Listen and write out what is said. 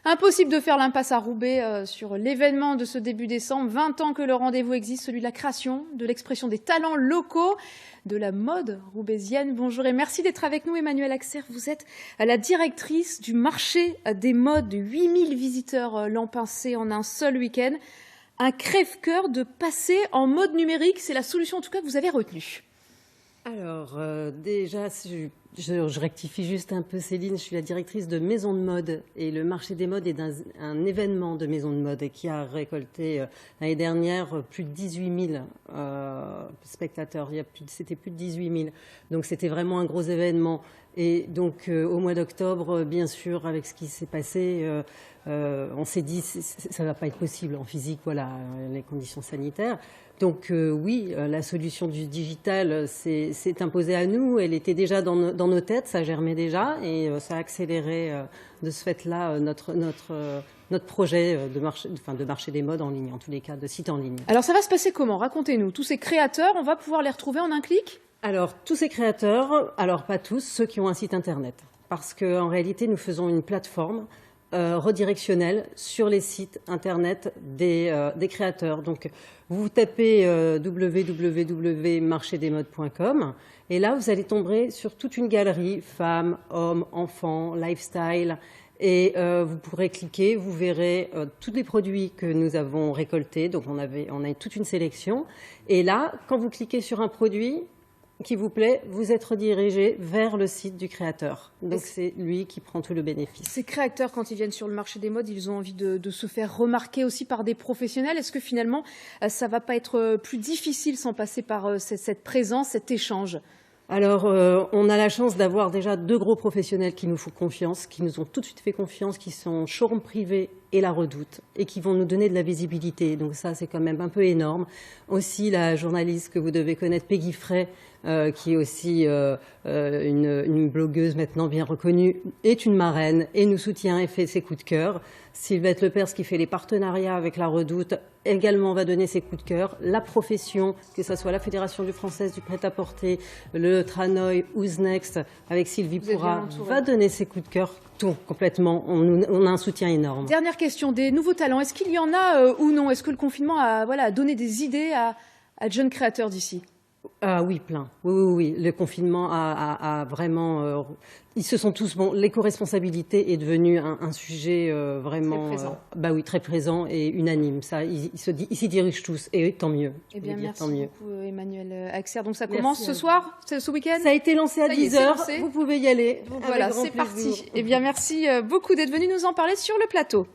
Impossible de faire l'impasse à Roubaix sur l'événement de ce début décembre. 20 ans que le rendez-vous existe, celui de la création, de l'expression des talents locaux, de la mode roubaisienne. Bonjour et merci d'être avec nous, Emmanuelle Axer. Vous êtes la directrice du marché des modes. 8000 visiteurs l'an passé en un seul week-end. Un crève-cœur de passer en mode numérique. C'est la solution en tout cas que vous avez retenue. Alors, déjà, je rectifie juste un peu, Céline, je suis la directrice de Maison de Mode et le marché des modes est un événement de Maison de Mode qui a récolté l'année dernière plus de 18 000 spectateurs, c'était plus de 18 000, donc c'était vraiment un gros événement. Et donc au mois d'octobre, bien sûr, avec ce qui s'est passé, on s'est dit ça ne va pas être possible en physique, voilà, les conditions sanitaires. Donc oui, la solution du digital s'est imposée à nous. Elle était déjà dans nos têtes, ça germait déjà et ça a accéléré de ce fait-là notre projet de marché des modes en ligne, en tous les cas, de site en ligne. Alors ça va se passer comment? Racontez-nous. Tous ces créateurs, on va pouvoir les retrouver en un clic? Alors tous ces créateurs, alors pas tous, ceux qui ont un site internet, parce qu'en réalité nous faisons une plateforme redirectionnelle sur les sites internet des créateurs. Donc vous tapez www.marchédesmodes.com et là vous allez tomber sur toute une galerie femmes, hommes, enfants, lifestyle et vous pourrez cliquer, vous verrez tous les produits que nous avons récoltés. Donc on a toute une sélection et là quand vous cliquez sur un produit qui vous plaît, vous êtes redirigé vers le site du créateur. Donc c'est lui qui prend tout le bénéfice. Ces créateurs, quand ils viennent sur le marché des modes, ils ont envie de se faire remarquer aussi par des professionnels. Est-ce que finalement, ça ne va pas être plus difficile sans passer par cette présence, cet échange ? Alors, on a la chance d'avoir déjà 2 gros professionnels qui nous font confiance, qui nous ont tout de suite fait confiance, qui sont Showroom Privé et La Redoute, et qui vont nous donner de la visibilité. Donc ça, c'est quand même un peu énorme. Aussi, la journaliste que vous devez connaître, Peggy Frey, qui est aussi une blogueuse maintenant bien reconnue, est une marraine et nous soutient et fait ses coups de cœur. Sylvette Lepers, qui fait les partenariats avec La Redoute, également va donner ses coups de cœur. La profession, que ce soit la Fédération française du prêt-à-porter, le Tranoï, Who's Next, avec Sylvie Pourra, va donner ses coups de cœur. Tout, complètement. On a un soutien énorme. Dernière question, des nouveaux talents. Est-ce qu'il y en a ou non? Est-ce que le confinement a donné des idées à de jeunes créateurs d'ici? Ah oui, plein. Oui. Le confinement a vraiment... ils se sont tous... Bon, l'éco-responsabilité est devenue un sujet vraiment... Très présent. Très présent et unanime. Ça, ils s'y dirigent tous et tant mieux. Eh bien, merci beaucoup, Emmanuelle Axer. Donc ça Merci commence ce soir, ce week-end? Ça a été lancé à 10h. Vous pouvez y aller. Voilà, c'est parti. Eh bien, merci beaucoup d'être venu nous en parler sur le plateau.